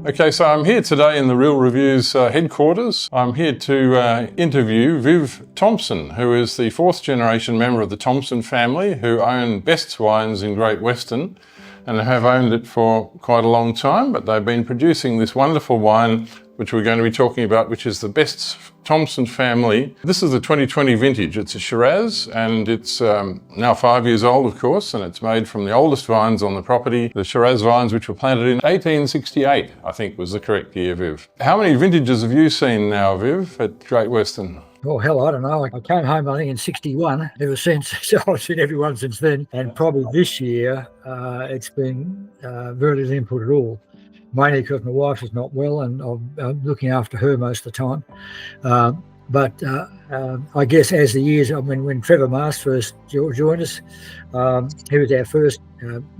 Okay, so I'm here today in the Real Reviews headquarters. I'm here to interview Viv Thomson, who is the fourth generation member of the Thomson family, who own Best's Wines in Great Western and have owned it for quite a long time, but they've been producing this wonderful wine which we're going to be talking about, which is the Best's Thomson family. This is the 2020 vintage. It's a Shiraz, and it's now 5 years old, of course, and it's made from the oldest vines on the property, the Shiraz vines, which were planted in 1868, I think was the correct year, Viv. How many vintages have you seen now, Viv, at Great Western? Oh, hell, I don't know. I came home, I think, in 61, ever since. So I've seen everyone since then. And probably this year, it's been very little input at all. Mainly because my wife is not well and I'm looking after her most of the time. But I guess as the years, when Trevor Mast first joined us, he was our first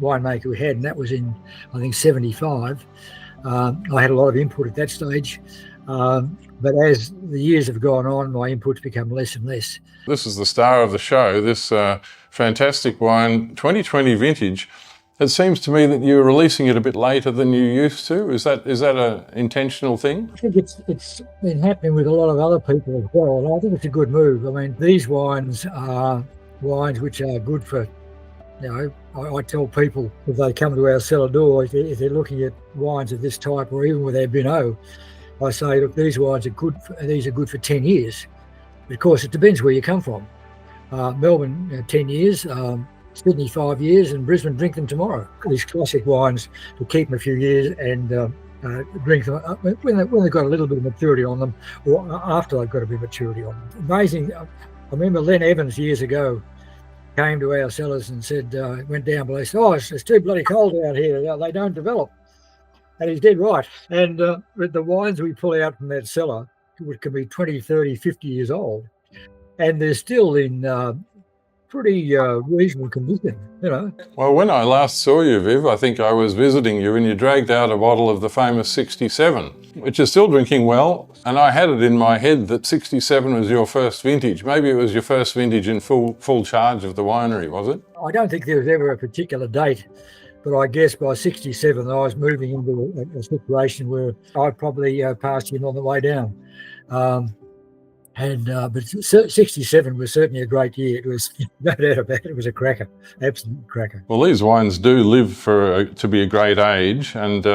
winemaker we had, and that was in, I think, 75. I had a lot of input at that stage. But as the years have gone on, my input's become less and less. This is the star of the show, this fantastic wine, 2020 vintage. It seems to me that you're releasing it a bit later than you used to. Is that an intentional thing? I think it's been happening with a lot of other people as well, and I think it's a good move. I mean, these wines are wines which are good for, you know, I tell people if they come to our cellar door, if they're looking at wines of this type or even with our Binot, I say, look, these wines are good. These are good for 10 years. But of course, it depends where you come from. Melbourne, 10 years. Sydney 5 years, and Brisbane drink them tomorrow. These classic wines to keep them a few years and drink them when they've got a little bit of maturity on them, or after they've got a bit of maturity on them. Amazing. I remember Len Evans years ago came to our cellars and said, went down below, said, "Oh, it's too bloody cold out here. They don't develop." And he's dead right. And the wines we pull out from that cellar, which can be 20, 30, 50 years old, and they're still in pretty reasonable condition, you know. Well, when I last saw you, Viv, I think I was visiting you and you dragged out a bottle of the famous 67, which is still drinking well. And I had it in my head that 67 was your first vintage. Maybe it was your first vintage in full charge of the winery, was it? I don't think there was ever a particular date, but I guess by 67 I was moving into a situation where I'd probably pass in on the way down. But 67 was certainly a great year. It was, no doubt about it, it was a cracker, absolute cracker. Well, these wines do live to be a great age, and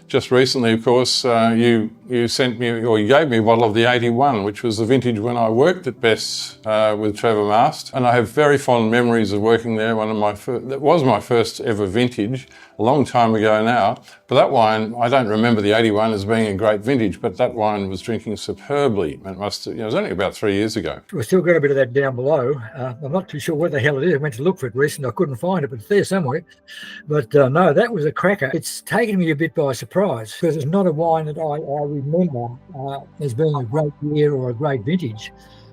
just recently, of course, you sent me, or you gave me a bottle of the 81, which was the vintage when I worked at Best's with Trevor Mast, and I have very fond memories of working there. That was my first ever vintage, a long time ago now. But that wine, I don't remember the 81 as being a great vintage, but that wine was drinking superbly. It was only about 3 years ago. We've still got a bit of that down below. I'm not too sure where the hell it is. I went to look for it recently. I couldn't find it, but it's there somewhere. But no, that was a cracker. It's taken me a bit by surprise because it's not a wine that I remember as being a great year or a great vintage.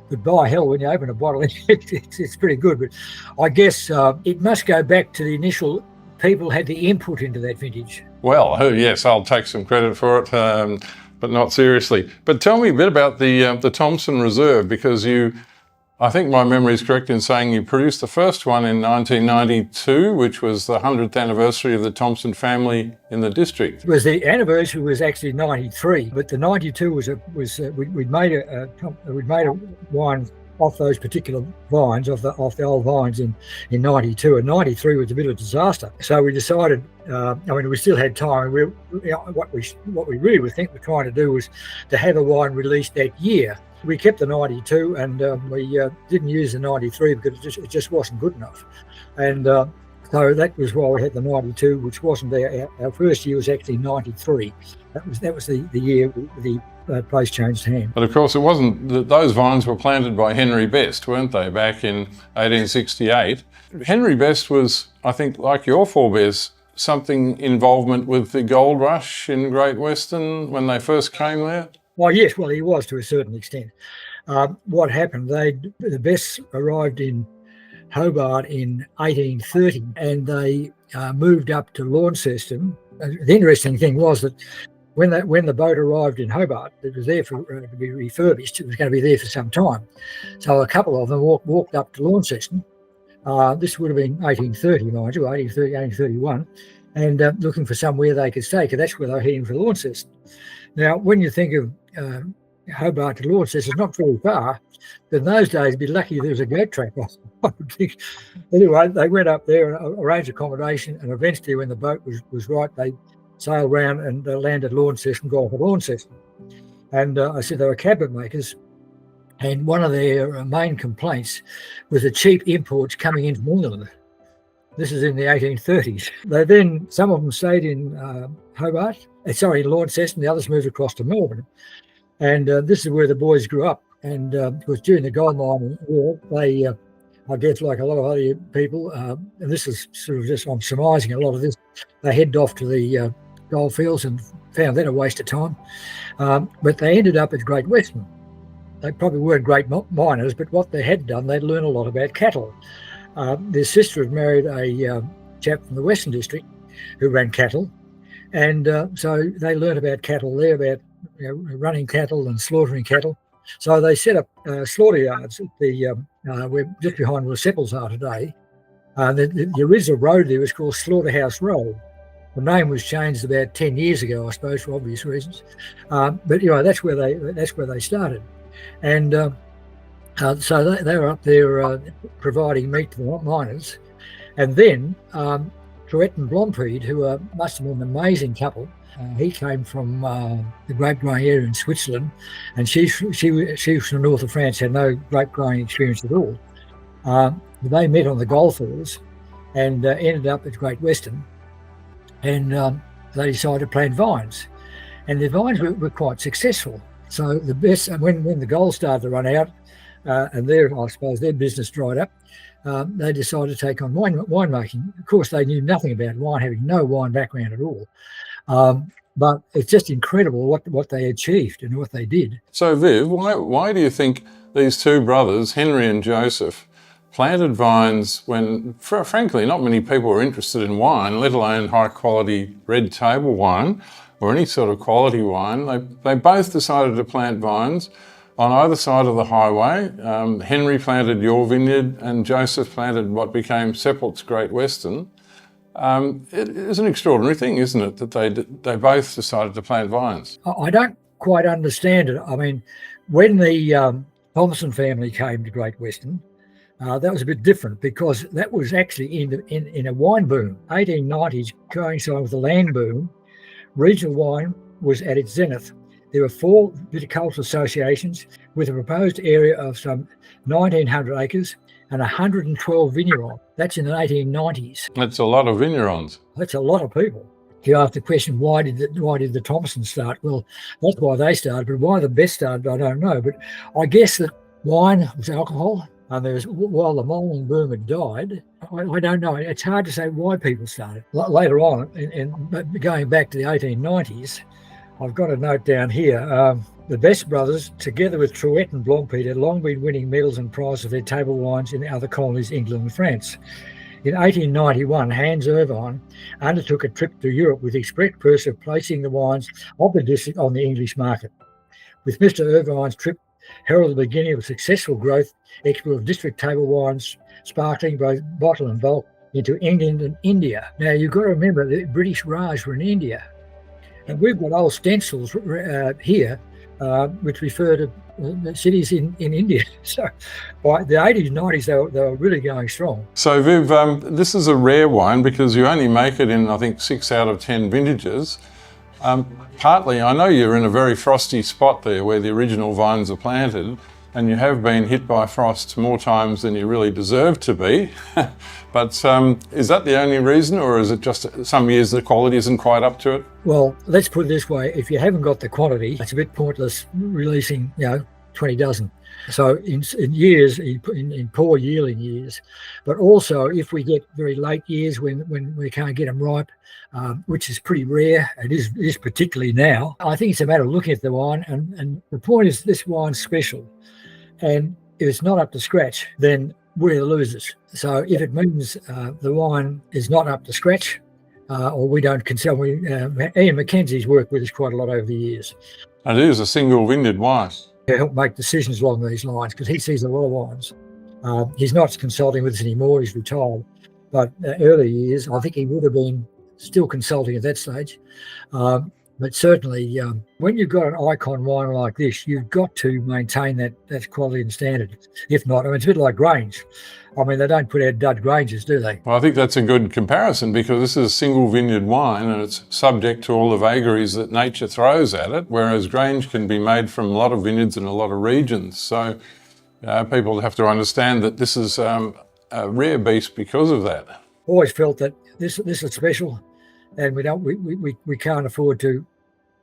But by hell, when you open a bottle, it's pretty good. But I guess it must go back to the initial people had the input into that vintage. Well, yes, I'll take some credit for it, but not seriously. But tell me a bit about the Thomson Reserve, because I think my memory is correct in saying you produced the first one in 1992, which was the 100th anniversary of the Thomson family in the district. It was the anniversary was actually 93, but the 92 we'd made a wine off those particular vines, off the old vines in 92, and 93 was a bit of a disaster. So we decided, we still had time. What we really were trying to do was to have a wine released that year. We kept the 92 and we didn't use the 93 because it just wasn't good enough. And so that was why we had the 92, which wasn't there. Our first year was actually 93. That was the year the place changed hands. But of course, it wasn't. Those vines were planted by Henry Best, weren't they, back in 1868? Henry Best was, I think, like your forebears, something involvement with the gold rush in Great Western when they first came there. Well, yes, he was to a certain extent. What happened? The Bests arrived in Hobart in 1830, and they moved up to Launceston. The interesting thing was that when the boat arrived in Hobart, it was there to be refurbished. It was going to be there for some time. So a couple of them walked up to Launceston. This would have been 1830, mind you, 1830, 1831. and looking for somewhere they could stay, because that's where they were heading for Launceston. Now, when you think of Hobart to Launceston, it's not very far, but in those days, you'd be lucky if there was a goat track, I would think. Anyway, they went up there and arranged accommodation, and eventually, when the boat was right, they sailed round and landed Launceston, Gulf of Launceston. And I said they were cabinet makers, and one of their main complaints was the cheap imports coming in from England. This is in the 1830s. They then, some of them stayed in in Launceston, the others moved across to Melbourne. And this is where the boys grew up. And it was during the gold mining war, they, I guess like a lot of other people, and this is sort of just, I'm surmising a lot of this, they headed off to the gold fields and found that a waste of time. But they ended up at Great Western. They probably weren't great miners, but what they had done, they'd learned a lot about cattle. Their sister had married a chap from the Western District who ran cattle. And so they learned about cattle there, about running cattle and slaughtering cattle. So they set up slaughter yards at we're just behind where the Sepples are today. The original road there was called Slaughterhouse Road. The name was changed about 10 years ago, I suppose, for obvious reasons. But that's where they started. And so they were up there providing meat to the miners. And then Truett and Blompeed, who must have been an amazing couple. He came from the grape growing area in Switzerland, and she was from the north of France, had no grape growing experience at all. They met on the goldfields and ended up at Great Western, and they decided to plant vines. And their vines were quite successful. So the best, when the gold started to run out, and I suppose their business dried up, they decided to take on winemaking. Of course, they knew nothing about wine, having no wine background at all. But it's just incredible what they achieved and what they did. So Viv, why do you think these two brothers, Henry and Joseph, planted vines when, frankly, not many people were interested in wine, let alone high-quality red table wine or any sort of quality wine? They both decided to plant vines on either side of the highway. Henry planted your vineyard and Joseph planted what became Seppelt's Great Western. It is an extraordinary thing, isn't it, that they both decided to plant vines? I don't quite understand it. I mean, when the Thomson family came to Great Western, that was a bit different, because that was actually in a wine boom. 1890s coincided with the land boom. Regional wine was at its zenith. There were 4 viticultural associations with a proposed area of some 1,900 acres and 112 vigneron. That's in the 1890s. That's a lot of vignerons. That's a lot of people. You ask the question, why did the Thomsons start? Well, that's why they started, but why the best started, I don't know. But I guess that wine was alcohol, and while the malting boom had died, I don't know. It's hard to say why people started. Later on, and going back to the 1890s, I've got a note down here. The Best brothers, together with Truett and Blompeed, had long been winning medals and prizes for their table wines in the other colonies, England and France. In 1891, Hans Irvine undertook a trip to Europe with the express purpose of placing the wines of the district on the English market. With Mr. Irvine's trip heralded the beginning of a successful growth export of district table wines, sparkling both bottle and bulk, into England and India. Now, you've got to remember that British Raj were in India. And we've got old stencils here which refer to cities in India. So by the 80s, 90s, they were really going strong. So Viv, this is a rare wine because you only make it in, I think, 6 out of 10 vintages. Partly, I know you're in a very frosty spot there where the original vines are planted, and you have been hit by frost more times than you really deserve to be. But is that the only reason, or is it just some years the quality isn't quite up to it? Well, let's put it this way. If you haven't got the quantity, it's a bit pointless releasing, 20 dozen. So in poor yielding years, but also if we get very late years when we can't get them ripe, which is pretty rare, it is particularly now, I think it's a matter of looking at the wine, and the point is this wine's special. And if it's not up to scratch, then we're the losers. So if it means the wine is not up to scratch, or we don't consider, Ian Mackenzie's worked with us quite a lot over the years. And it is a single vineyard wine. To help make decisions along these lines, because he sees a lot of wines. He's not consulting with us anymore, he's retired. But early years, I think he would have been still consulting at that stage. But certainly, when you've got an icon wine like this, you've got to maintain that quality and standard. If not, I mean, it's a bit like Grange. I mean, they don't put out dud Granges, do they? Well, I think that's a good comparison because this is a single vineyard wine and it's subject to all the vagaries that nature throws at it, whereas Grange can be made from a lot of vineyards in a lot of regions. So people have to understand that this is a rare beast because of that. Always felt that this is special, and we can't afford to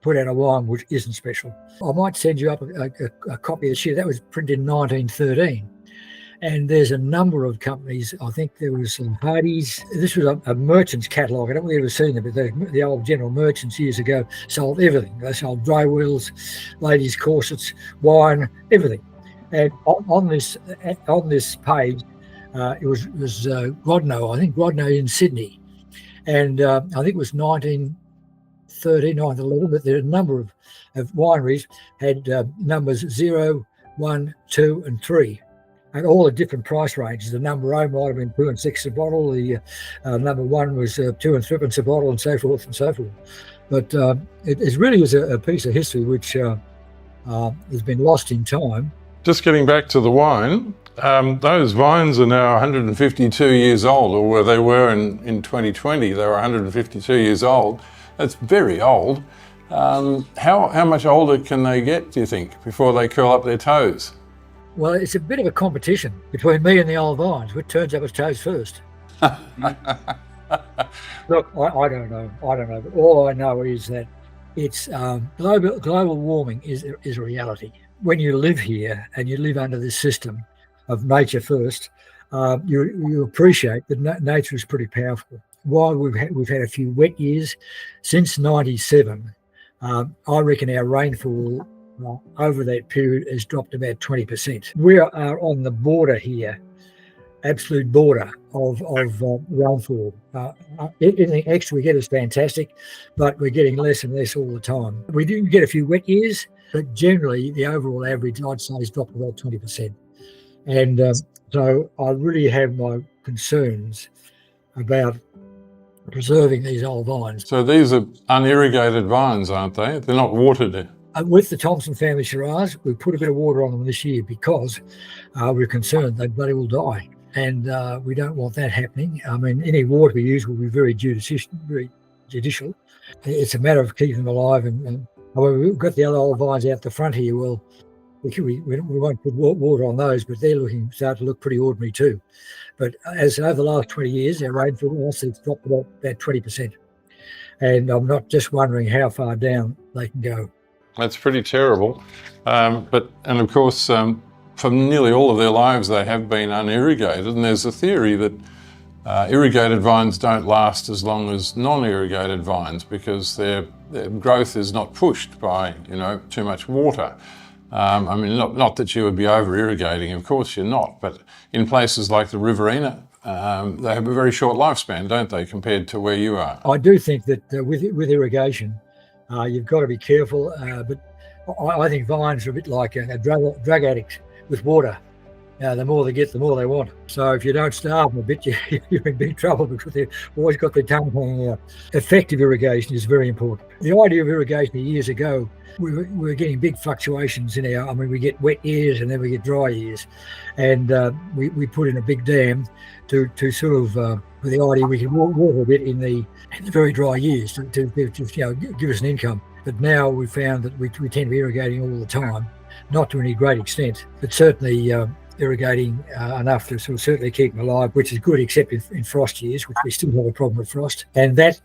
put out a wine which isn't special. I might send you up a copy of this year. That was printed in 1913. And there's a number of companies. I think there was Hardy's. This was a merchant's catalogue. I don't know if you've ever seen them, but the old general merchants years ago sold everything. They sold dray wheels, ladies' corsets, wine, everything. And on this page, it was Grodno. I think Grodno in Sydney, and I think it was 1913, 1911. But there are a number of wineries had numbers 0, 1, 2, and 3. And all the different price ranges. The number 0 might have been 2 and 6 a bottle. The number 1 was 2 and 3pence a bottle, and so forth and so forth. But it really was a piece of history which has been lost in time. Just getting back to the wine, those vines are now 152 years old, or they were in 2020. They were 152 years old. That's very old. How much older can they get, do you think, before they curl up their toes? Well, it's a bit of a competition between me and the old vines. Which turns up its toes first? Look, I don't know. But all I know is that it's global warming is a reality. When you live here and you live under this system of nature first, you appreciate that nature is pretty powerful. While we've had a few wet years since '97, I reckon our rainfall over that period has dropped about 20%. We are on the border here, absolute border of rainfall. Anything extra we get is fantastic, but we're getting less and less all the time. We do get a few wet years, but generally the overall average, I'd say, has dropped about 20%. And so I really have my concerns about preserving these old vines. So these are unirrigated vines, aren't they? They're not watered. With the Thomson Family Shiraz, we put a bit of water on them this year because we're concerned they bloody will die. And we don't want that happening. I mean, any water we use will be very judicial. It's a matter of keeping them alive. And however, we've got the other old vines out the front here. Well, we won't put water on those, but they're start to look pretty ordinary too. But as over the last 20 years, our rainfall has dropped about 20%. And I'm not just wondering how far down they can go. That's pretty terrible. And of course, for nearly all of their lives, they have been unirrigated. And there's a theory that irrigated vines don't last as long as non-irrigated vines because their growth is not pushed by, too much water. I mean, not that you would be over-irrigating, of course you're not, but in places like the Riverina, they have a very short lifespan, don't they, compared to where you are? I do think that with irrigation, you've got to be careful, but I think vines are a bit like a drug addict with water. The more they get, the more they want. So if you don't starve them a bit, you're in big trouble because they've always got their tongue hanging out. Effective irrigation is very important. The idea of irrigation years ago, we were getting big fluctuations we get wet years and then we get dry years. And we put in a big dam to sort of, with the idea we can water a bit in the very dry years to give us an income. But now we've found that we tend to be irrigating all the time, not to any great extent, but certainly irrigating enough to sort of certainly keep them alive, which is good, except in frost years, which we still have a problem with frost. And that,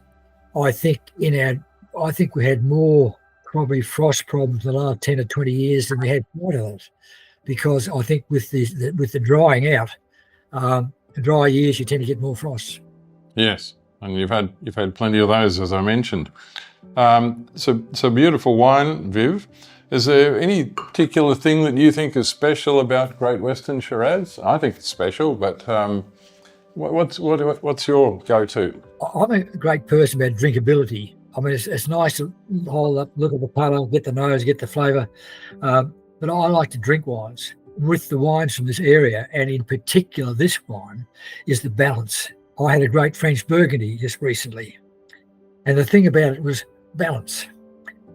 I think we had more probably frost problems in the last 10 or 20 years than we had prior to that, because I think with the drying out, the dry years you tend to get more frosts. Yes, and you've had plenty of those, as I mentioned. So beautiful wine, Viv. Is there any particular thing that you think is special about Great Western Shiraz? I think it's special, but what's your go-to? I'm a great person about drinkability. I mean, it's nice to hold up, look at the colour, get the nose, get the flavour, but I like to drink wines. With the wines from this area, and in particular this wine, is the balance. I had a great French Burgundy just recently, And the thing about it was balance.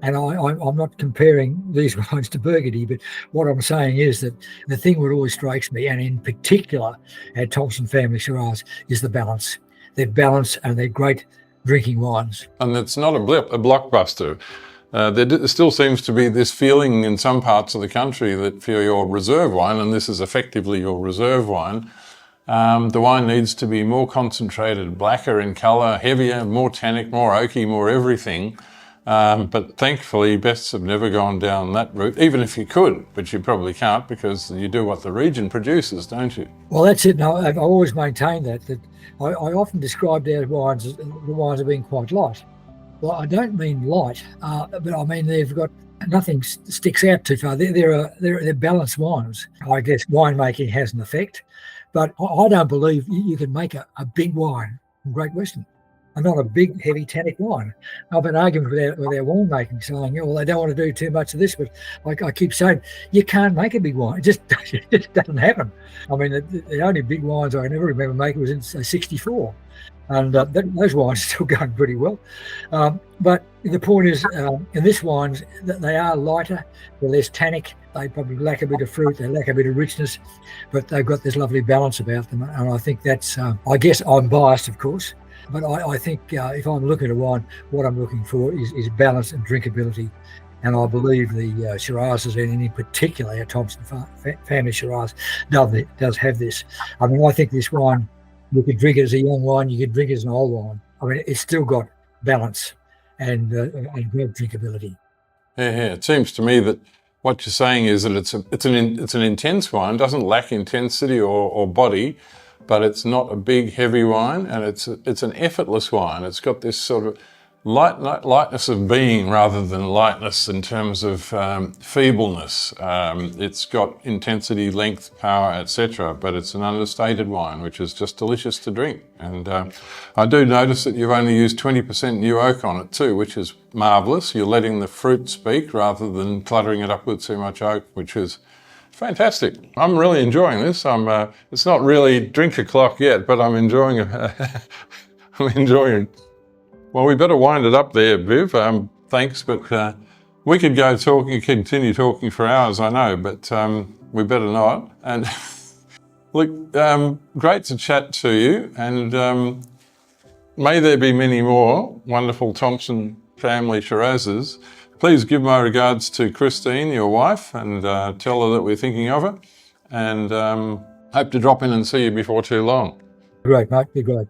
And I'm not comparing these wines to Burgundy, but what I'm saying is that the thing that always strikes me, and in particular at Thomson Family Shiraz, is the balance. They're balanced and they're great drinking wines. And it's not a blip, a blockbuster. There still seems to be this feeling in some parts of the country that for your reserve wine, and this is effectively your reserve wine, the wine needs to be more concentrated, blacker in colour, heavier, more tannic, more oaky, more everything. But thankfully, bests have never gone down that route, even if you could, but you probably can't because you do what the region produces, don't you? Well, that's it. No, I've always maintained that I often described our wines as the wines are being quite light. Well, I don't mean light, but I mean they've got nothing sticks out too far. They're balanced wines. I guess winemaking has an effect, but I don't believe you can make a big wine from Great Western. And not a big, heavy tannic wine. I've been arguing with our winemaking, saying, well, they don't want to do too much of this, but I keep saying, you can't make a big wine. It just doesn't happen. I mean, the only big wines I can ever remember making was in, say, 64. And those wines are still going pretty well. But the point is, in this wines, they are lighter, they're less tannic, they probably lack a bit of fruit, they lack a bit of richness, but they've got this lovely balance about them. And I think that's, I guess I'm biased, of course, but I think if I'm looking at a wine, what I'm looking for is balance and drinkability. And I believe the Shirazes, and in particular our Thomson Family Shiraz, does have this. I mean, I think this wine, you could drink it as a young wine, you could drink it as an old wine. I mean, it's still got balance and good drinkability. Yeah. It seems to me that what you're saying is that it's an intense wine, doesn't lack intensity or body, but it's not a big, heavy wine, and it's an effortless wine. It's got this sort of lightness of being rather than lightness in terms of feebleness. It's got intensity, length, power, etc., but it's an understated wine, which is just delicious to drink. And I do notice that you've only used 20% new oak on it too, which is marvellous. You're letting the fruit speak rather than cluttering it up with too much oak, which is fantastic. I'm really enjoying this. It's not really drink o'clock yet, but I'm enjoying it. I'm enjoying it. Well, we better wind it up there, Viv. Thanks, but we could continue talking for hours, I know, but we better not. And look, great to chat to you, and may there be many more wonderful Thomson Family Shirazes. Please give my regards to Christine, your wife, and tell her that we're thinking of her, and hope to drop in and see you before too long. Great, mate. Be great.